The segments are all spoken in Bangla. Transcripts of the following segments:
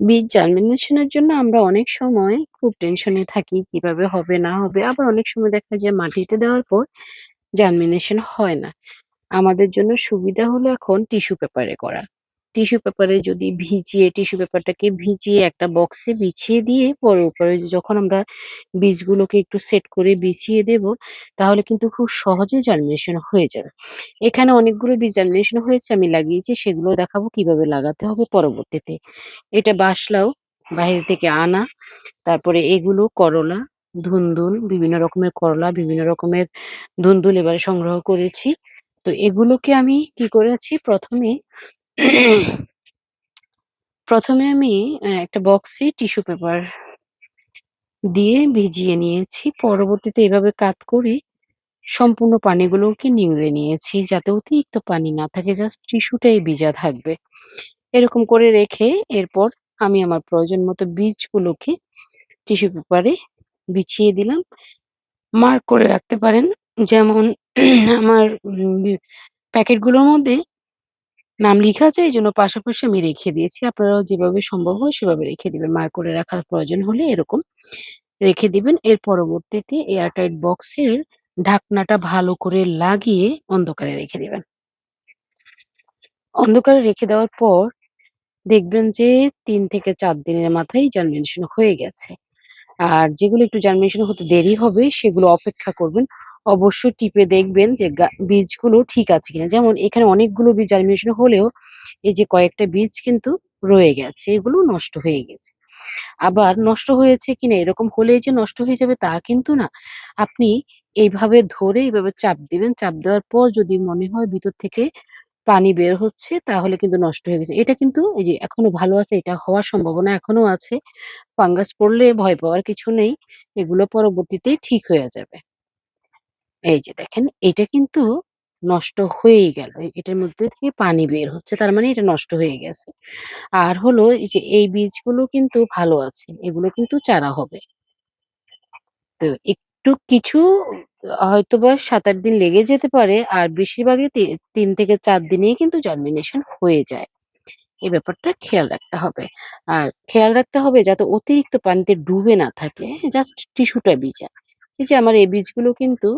বীজ জার্মিনেশনের জন্য আমরা অনেক সময় খুব টেনশনে থাকি কিভাবে হবে না হবে। আবার অনেক সময় দেখা যায় মাটিতে দেওয়ার পর জার্মিনেশন হয় না। আমাদের জন্য সুবিধা হলো এখন টিস্যু পেপারে করা। টিস্যু পেপারে যদি টিস্যু পেপারটাকে ভিজিয়ে একটা বক্সে বিছিয়ে দিয়ে পরে উপরে যখন আমরা বীজগুলোকে একটু সেট করে বিছিয়ে দেব, তাহলে কিন্তু খুব সহজে জার্মিনেশন হয়ে যাবে। এখানে অনেকগুলো বীজ জার্মিনেশন হয়েছে আমি লাগিয়েছি, সেগুলো দেখাবো কিভাবে লাগাতে হবে পরবর্তীতে। এটা বাঁশলাউ, বাহির থেকে আনা। তারপরে এগুলো করলা, ধুন্দুল, বিভিন্ন রকমের করলা, বিভিন্ন রকমের ধুন্দুল এবারে সংগ্রহ করেছি। তো এগুলোকে আমি কি করেছি ১ম এ আমি একটা বক্সে টিস্যু পেপার দিয়ে ভিজিয়ে নিয়েছি। পরবর্তীতে এভাবে কাত করে সম্পূর্ণ পানিগুলোকে নিংড়ে নিয়েছি, যাতে অতিরিক্ত পানি না থাকে, জাস্ট টিস্যুটাই ভিজা থাকবে। এরকম করে রেখে এরপর আমি আমার প্রয়োজন মতো বীজগুলোকে টিস্যু পেপারে বিছিয়ে দিলাম। মার্ক করে রাখতে পারেন। যেমন আমার প্যাকেটগুলোর মধ্যে নাম লিখা আছে, এইজন্য পাশাপাশি আমি রেখে দিয়েছি। আপনারাও যেভাবে সম্ভব হয় সেভাবে রেখে দিবেন। মার্ক করে রাখার প্রয়োজন হলে এরকম রেখে দিবেন। এর পরবর্তীতে এয়ারটাইট বক্সের ঢাকনাটা ভালো করে লাগিয়ে অন্ধকারে রেখে দিবেন। অন্ধকারে রেখে দেওয়ার পর দেখবেন যে ৩ থেকে ৪ দিনের মাথায় জার্মিনেশন হয়ে গেছে। আর যেগুলো একটু জার্মিনেশন হতে দেরি হবে সেগুলো অপেক্ষা করবেন। অবশ্যই টিপে দেখবেন যে বীজগুলো ঠিক আছে কিনা। যেমন এখানে অনেকগুলো বীজ জার্মিনেশন হলেও এই যে কয়েকটা বীজ কিন্তু রয়ে গেছে, এগুলো নষ্ট হয়ে গেছে। আবার নষ্ট হয়েছে কিনা এরকম হলেই যে নষ্ট হয়ে যাবে তা কিন্তু না। আপনি এইভাবে ধরে এভাবে চাপ দিবেন। চাপ দেওয়ার পর যদি মনে হয় ভিতর থেকে পানি বের হচ্ছে তাহলে কিন্তু নষ্ট হয়ে গেছে। এটা কিন্তু এই যে এখনো ভালো আছে, এটা হওয়ার সম্ভাবনা এখনো আছে। ফাঙ্গাস পড়লে ভয় পাওয়ার কিছু নেই। এগুলো পরবর্তীতে ঠিক হয়ে যাবে। এই যে দেখেন, এটা কিন্তু নষ্ট হয়েই গেল। এটার মধ্যে থেকে পানি বের হচ্ছে। তার মানে এটা নষ্ট হয়ে গেছে। আর হলো এই যে এই বীজগুলো কিন্তু ভালো আছে। এগুলো কিন্তু চারা হবে। তো একটু কিছু হয়তোবা ৭-৮ দিন লেগে যেতে পারে। আর বেশিরভাগই ৩ থেকে ৪ দিনেই কিন্তু জার্মিনেশন হয়ে যায়। এই ব্যাপারটা খেয়াল রাখতে হবে। আর খেয়াল রাখতে হবে যাতে অতিরিক্ত পানিতে ডুবে না থাকে। জাস্ট টিস্যুটা ভিজা। এই যে আমার এই বীজগুলো কিন্তু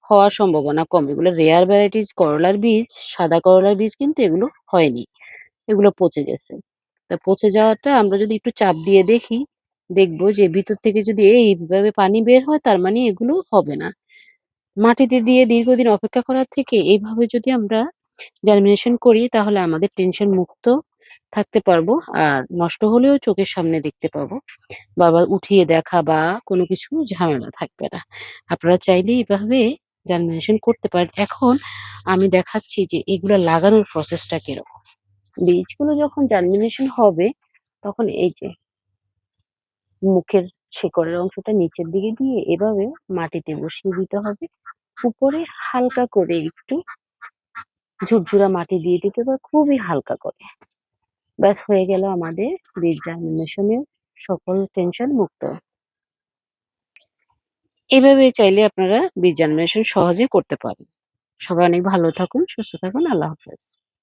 হওয়ার সম্ভাবনা কম। এগুলো রেয়ার ভ্যারাইটিস করলার বীজ, সাদা করলার বীজ কিন্তু এগুলো হয়নি। এগুলো পচে গেছে। তা পচে যাওয়াটা আমরা যদি একটু চাপ দিয়ে দেখি, দেখব যে ভিতর থেকে যদি এইভাবে পানি বের হয় তার মানে এগুলো হবে না। মাটিতে দিয়ে দীর্ঘদিন অপেক্ষা করার থেকে এভাবে যদি আমরা জার্মিনেশন করি তাহলে আমাদের টেনশন মুক্ত থাকতে পারবো। আর নষ্ট হলেও চোখের সামনে দেখতে পাবো। বারবার উঠিয়ে দেখা বা কোনো কিছু ঝামেলা থাকবে না। আপনারা চাইলে এভাবে জার্মিনেশন করতে পারেন। এখন আমি দেখাচ্ছি যে এগুলা লাগানোর প্রসেসটা কিরকম। বীজগুলো যখন জার্মিনেশন হবে তখন এই যে মুখের শিকড়ের অংশটা নিচের দিকে দিয়ে এভাবে মাটিতে বসিয়ে দিতে হবে। উপরে হালকা করে একটু ঝুরঝুরা মাটি দিয়ে দিতে হবে খুবই হালকা করে। ব্যাস হয়ে গেল আমাদের বীজ জার্মিনেশনের সকল টেনশন মুক্ত। এভাবে চাইলে আপনারা বীজ জার্মিনেশন সহজে করতে পারেন। সবাই অনেক ভালো থাকুন, সুস্থ থাকুন। আল্লাহ হাফেজ।